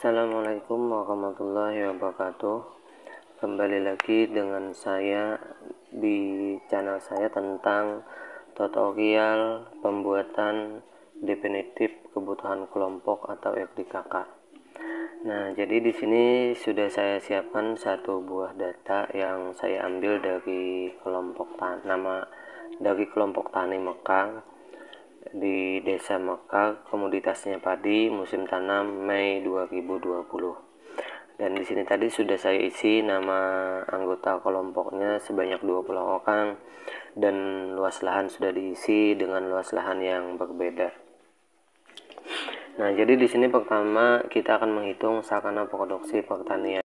Assalamualaikum warahmatullahi wabarakatuh. Kembali lagi dengan saya di channel saya tentang tutorial pembuatan definitif kebutuhan kelompok atau FDKK. Nah, jadi di sini sudah saya siapkan satu buah data yang saya ambil dari kelompok tani Mekar di Desa Mekar, komoditasnya padi, musim tanam Mei 2020. Dan di sini tadi sudah saya isi nama anggota kelompoknya sebanyak 20 orang dan luas lahan sudah diisi dengan luas lahan yang berbeda. Nah, jadi di sini pertama kita akan menghitung sarana produksi pertanian.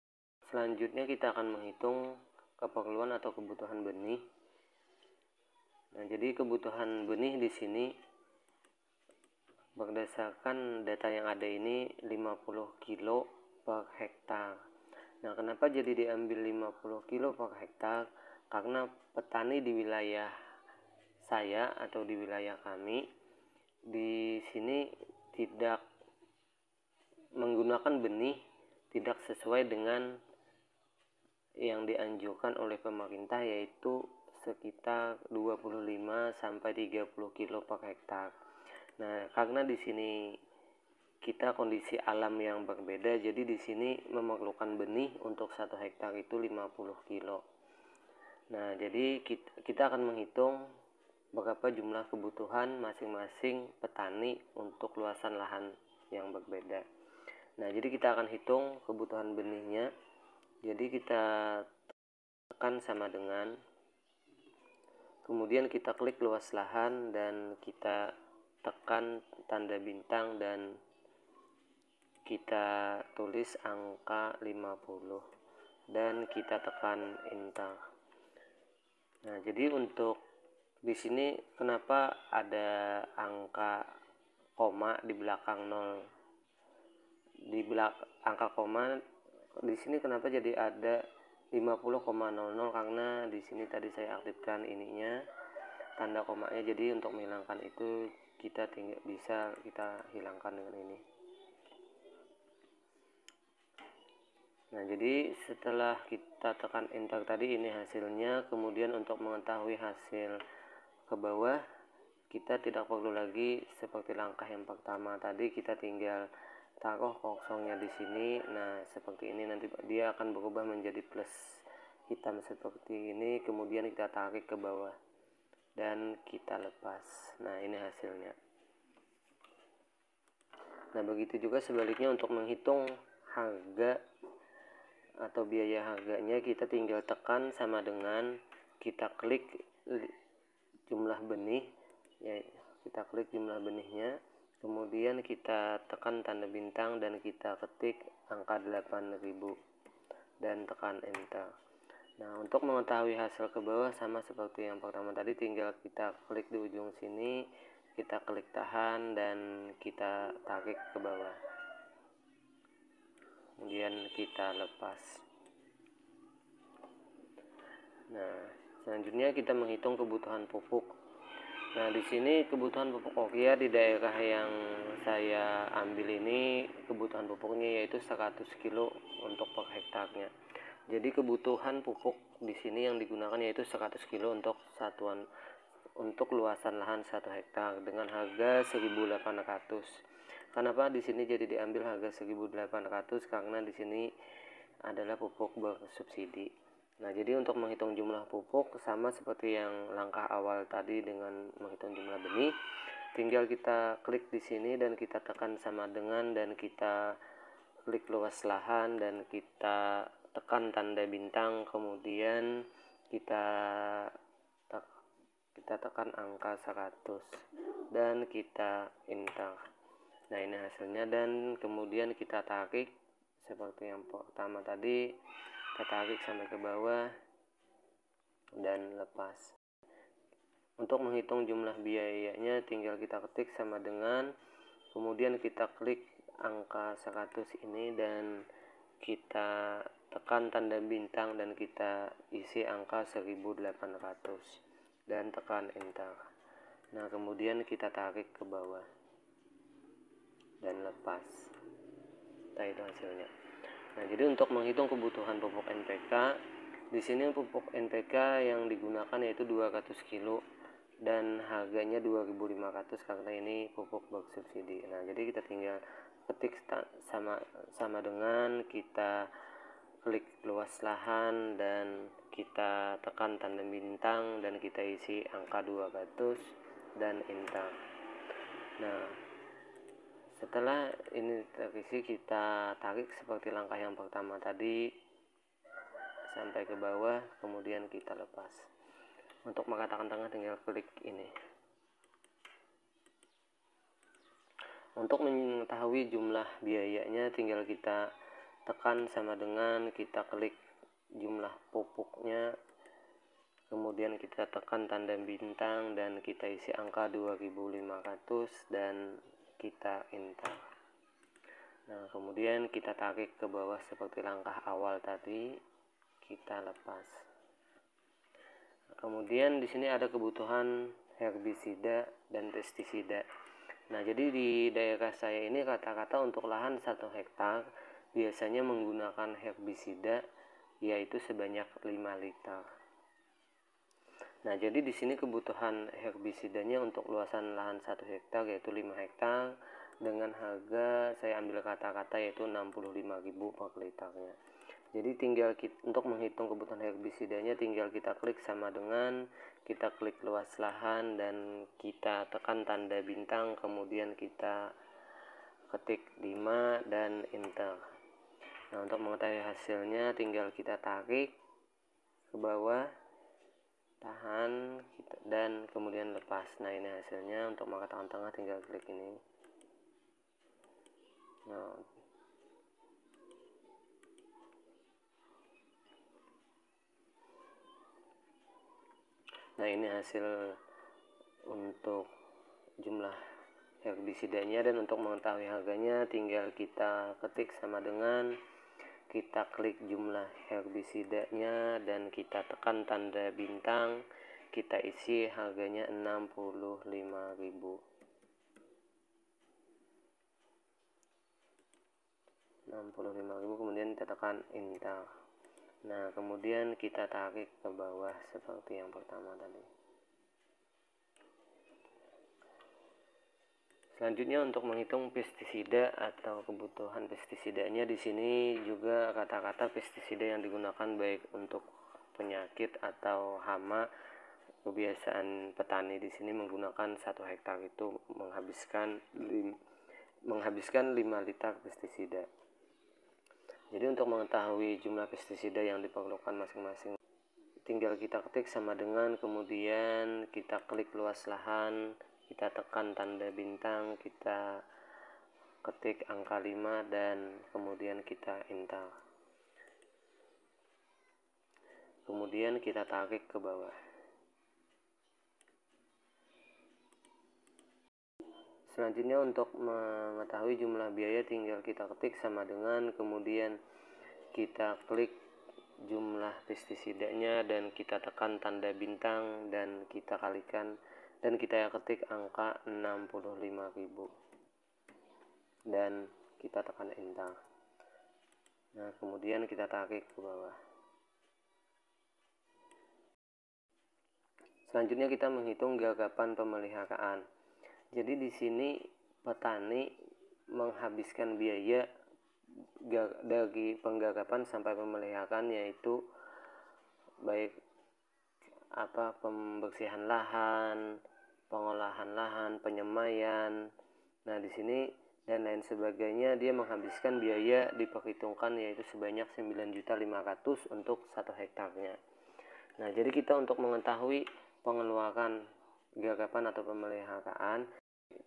Selanjutnya kita akan menghitung keperluan atau kebutuhan benih. Nah, jadi kebutuhan benih di sini berdasarkan data yang ada ini 50 kilo per hektar. Nah, kenapa jadi diambil 50 kilo per hektar? Karena petani di wilayah saya atau di wilayah kami di sini tidak menggunakan benih tidak sesuai dengan yang dianjurkan oleh pemerintah, yaitu sekitar 25 sampai 30 kilo per hektar. Nah, karena di sini kita kondisi alam yang berbeda, jadi di sini memerlukan benih untuk 1 hektar itu 50 kilo. Nah, jadi kita akan menghitung berapa jumlah kebutuhan masing-masing petani untuk luasan lahan yang berbeda. Nah, jadi kita akan hitung kebutuhan benihnya. Jadi kita tekan sama dengan, kemudian kita klik luas lahan dan kita tekan tanda bintang dan kita tulis angka 50 dan kita tekan enter. Nah, jadi untuk di sini kenapa ada angka koma di belakang 0? Angka koma di sini kenapa jadi ada 50,00? Karena di sini tadi saya aktifkan ininya tanda komanya, jadi untuk menghilangkan itu kita bisa hilangkan dengan ini. Nah, jadi setelah kita tekan enter tadi, ini hasilnya. Kemudian untuk mengetahui hasil ke bawah, kita tidak perlu lagi seperti langkah yang pertama tadi, kita tinggal taruh kosongnya di sini. Nah, seperti ini nanti dia akan berubah menjadi plus hitam seperti ini. Kemudian kita tarik ke bawah dan kita lepas. Nah, ini hasilnya. Nah, begitu juga sebaliknya untuk menghitung harga atau biaya harganya, kita tinggal tekan sama dengan kita klik jumlah benih ya, kita klik jumlah benihnya, kemudian kita tekan tanda bintang dan kita ketik angka 8000 dan tekan enter. Nah, untuk mengetahui hasil ke bawah sama seperti yang pertama tadi, tinggal kita klik di ujung sini, kita klik tahan dan kita tarik ke bawah, kemudian kita lepas. Nah, selanjutnya kita menghitung kebutuhan pupuk. Nah, di sini kebutuhan pupuk urea di daerah yang saya ambil ini, kebutuhan pupuknya yaitu 100 kilo untuk per hektarnya. Jadi kebutuhan pupuk di sini yang digunakan yaitu 100 kilo untuk luasan lahan 1 hektar dengan harga 1.800. Kenapa di sini jadi diambil harga 1.800? Karena di sini adalah pupuk bersubsidi. Nah, jadi untuk menghitung jumlah pupuk sama seperti yang langkah awal tadi dengan menghitung jumlah benih, tinggal kita klik di sini dan kita tekan sama dengan dan kita klik luas lahan dan kita tekan tanda bintang, kemudian kita tekan angka 100 dan kita enter. Nah, ini hasilnya dan kemudian kita tarik seperti yang pertama tadi, kita tarik sampai ke bawah dan lepas. Untuk menghitung jumlah biayanya tinggal kita ketik sama dengan, kemudian kita klik angka 100 ini dan kita tekan tanda bintang dan kita isi angka 1.800 dan tekan enter. Nah, kemudian kita tarik ke bawah dan lepas. Nah, itu hasilnya. Nah, jadi untuk menghitung kebutuhan pupuk NPK, di sini pupuk NPK yang digunakan yaitu 200 kilo dan harganya 2.500 karena ini pupuk bersubsidi. Nah, jadi kita tinggal ketik sama dengan kita klik luas lahan dan kita tekan tanda bintang dan kita isi angka 200 dan enter. Nah, setelah ini terisi, kita tarik seperti langkah yang pertama tadi sampai ke bawah, kemudian kita lepas. Untuk mengatakan tengah tinggal klik ini. Untuk mengetahui jumlah biayanya tinggal kita tekan sama dengan kita klik jumlah pupuknya, kemudian kita tekan tanda bintang dan kita isi angka 2.500 dan kita enter. Nah, kemudian kita tarik ke bawah seperti langkah awal tadi, kita lepas. Kemudian di sini ada kebutuhan herbisida dan pestisida. Nah, jadi di daerah saya ini rata-rata untuk lahan 1 hektar biasanya menggunakan herbisida yaitu sebanyak 5 liter. Nah, jadi di sini kebutuhan herbisidanya untuk luasan lahan 1 hektar yaitu 5 hektar dengan harga saya ambil kata-kata yaitu 65.000 per liternya. Jadi tinggal untuk menghitung kebutuhan herbisidanya tinggal kita klik sama dengan kita klik luas lahan dan kita tekan tanda bintang, kemudian kita ketik 5 dan enter. Nah, untuk mengetahui hasilnya tinggal kita tarik ke bawah, tahan dan kemudian lepas. Nah, ini hasilnya. Untuk mengatakan tengah tinggal klik ini. Nah, ini hasil untuk jumlah herbisidanya, dan untuk mengetahui harganya tinggal kita ketik sama dengan kita klik jumlah herbisidanya dan kita tekan tanda bintang, kita isi harganya 65.000. Kemudian kita tekan enter. Nah, kemudian kita tarik ke bawah seperti yang pertama tadi. Selanjutnya untuk menghitung pestisida atau kebutuhan pestisidanya, di sini juga kata-kata pestisida yang digunakan baik untuk penyakit atau hama. Kebiasaan petani di sini menggunakan 1 hektar itu menghabiskan 5 liter pestisida. Jadi untuk mengetahui jumlah pestisida yang diperlukan masing-masing tinggal kita ketik sama dengan, kemudian kita klik luas lahan, kita tekan tanda bintang, kita ketik angka 5 dan kemudian kita enter. Kemudian kita tarik ke bawah. Selanjutnya untuk mengetahui jumlah biaya tinggal kita ketik sama dengan, kemudian kita klik jumlah pestisidanya dan kita tekan tanda bintang dan kita kalikan dan kita ketik angka 65.000 dan kita tekan enter. Nah, kemudian kita tarik ke bawah. Selanjutnya kita menghitung gagapan pemeliharaan. Jadi di sini petani menghabiskan biaya dari penggagapan sampai pemeliharaan, yaitu baik pembersihan lahan, pengolahan lahan, penyemaian. Nah, di sini dan lain sebagainya dia menghabiskan biaya diperhitungkan yaitu sebanyak 9.500.000 untuk 1 hektarnya. Nah, jadi kita untuk mengetahui pengeluaran gagapan atau pemeliharaan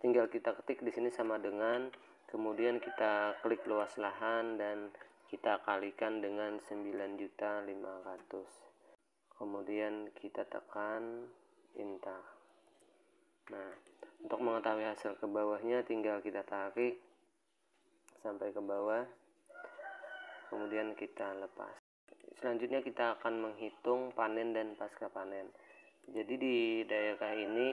tinggal kita ketik di sini sama dengan, kemudian kita klik luas lahan dan kita kalikan dengan 9.500.000. Kemudian kita tekan enter. Nah, untuk mengetahui hasil ke bawahnya tinggal kita tarik sampai ke bawah, kemudian kita lepas. Selanjutnya kita akan menghitung panen dan pasca panen. Jadi di daerah ini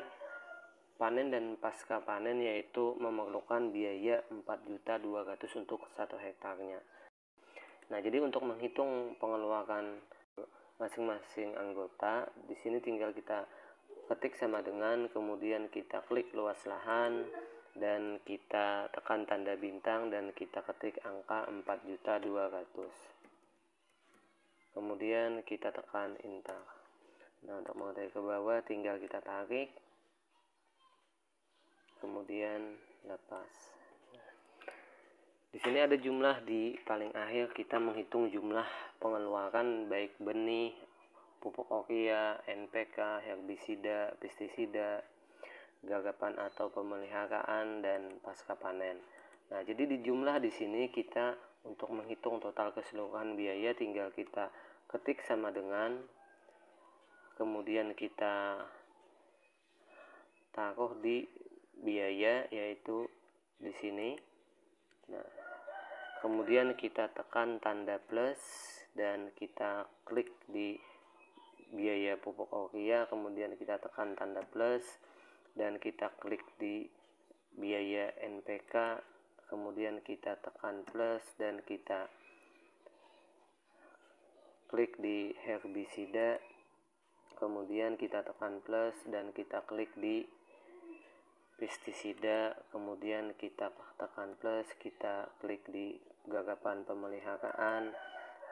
panen dan pasca panen, yaitu memerlukan biaya 4.200.000 untuk 1 hektarnya. Nah, jadi untuk menghitung pengeluaran masing-masing anggota, di sini tinggal kita ketik sama dengan, kemudian kita klik luas lahan dan kita tekan tanda bintang dan kita ketik angka 4.200.000. Kemudian kita tekan enter. Nah, untuk mengetahui ke bawah tinggal kita tarik, kemudian lepas. Di sini ada jumlah, di paling akhir kita menghitung jumlah pengeluaran baik benih, pupuk urea, NPK, herbisida, pestisida, gagapan atau pemeliharaan, dan pasca panen. Nah, jadi di jumlah di sini kita untuk menghitung total keseluruhan biaya tinggal kita ketik sama dengan, kemudian kita taruh di biaya, yaitu di sini. Nah, kemudian kita tekan tanda plus dan kita klik di biaya pupuk urea, kemudian kita tekan tanda plus dan kita klik di biaya NPK, kemudian kita tekan plus dan kita klik di herbisida, kemudian kita tekan plus dan kita klik di pestisida, kemudian kita tekan plus, kita klik di gagapan pemeliharaan,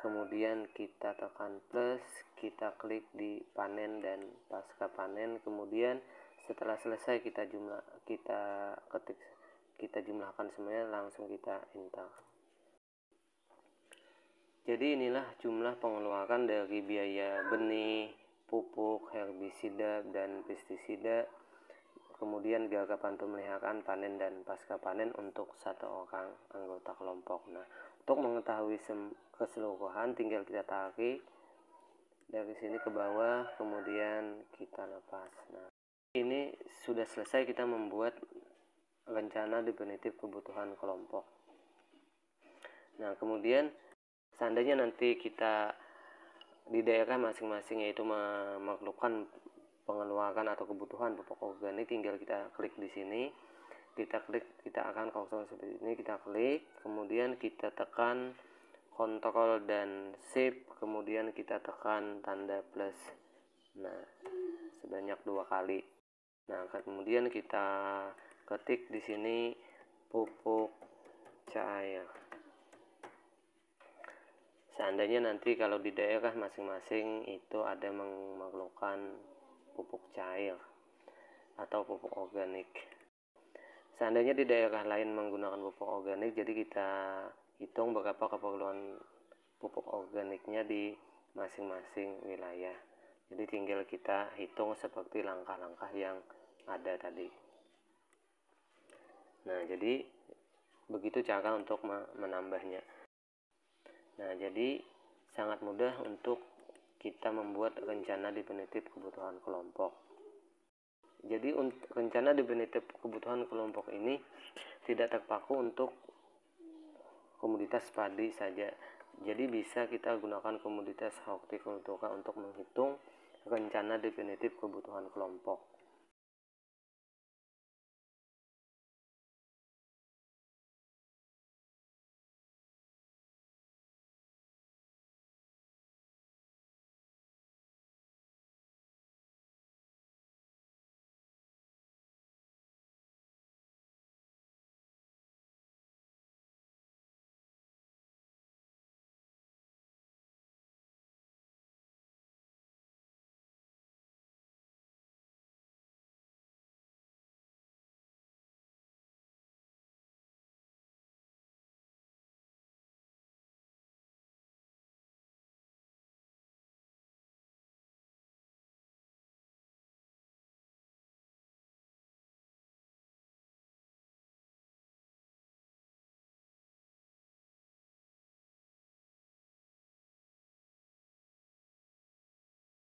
kemudian kita tekan plus, kita klik di panen dan pasca panen, kemudian setelah selesai kita ketik, kita jumlahkan semuanya, langsung kita enter. Jadi inilah jumlah pengeluaran dari biaya benih, pupuk, herbisida, dan pestisida, kemudian gagapan pemeliharaan, panen dan pasca panen untuk 1 orang anggota kelompok. Nah, untuk mengetahui keseluruhan tinggal kita tarik dari sini ke bawah, kemudian kita lepas. Nah, ini sudah selesai kita membuat rencana definitif kebutuhan kelompok. Nah, kemudian seandainya nanti kita di daerah masing-masing yaitu memerlukan pengeluaran atau kebutuhan pupuk organik, tinggal kita klik di sini, kita akan kosong seperti ini, kita klik, kemudian kita tekan Ctrl dan Shift, kemudian kita tekan tanda plus. Nah, sebanyak 2 kali. Nah, kemudian kita ketik di sini pupuk cair. Seandainya nanti kalau di daerah masing-masing itu ada memerlukan pupuk cair atau pupuk organik. Seandainya di daerah lain menggunakan pupuk organik, jadi kita hitung berapa keperluan pupuk organiknya di masing-masing wilayah. Jadi tinggal kita hitung seperti langkah-langkah yang ada tadi. Nah, jadi begitu cara untuk menambahnya. Nah, jadi sangat mudah untuk kita membuat rencana definitif kebutuhan kelompok. Jadi rencana definitif kebutuhan kelompok ini tidak terpaku untuk komoditas padi saja. Jadi bisa kita gunakan komoditas hortikultura untuk menghitung rencana definitif kebutuhan kelompok.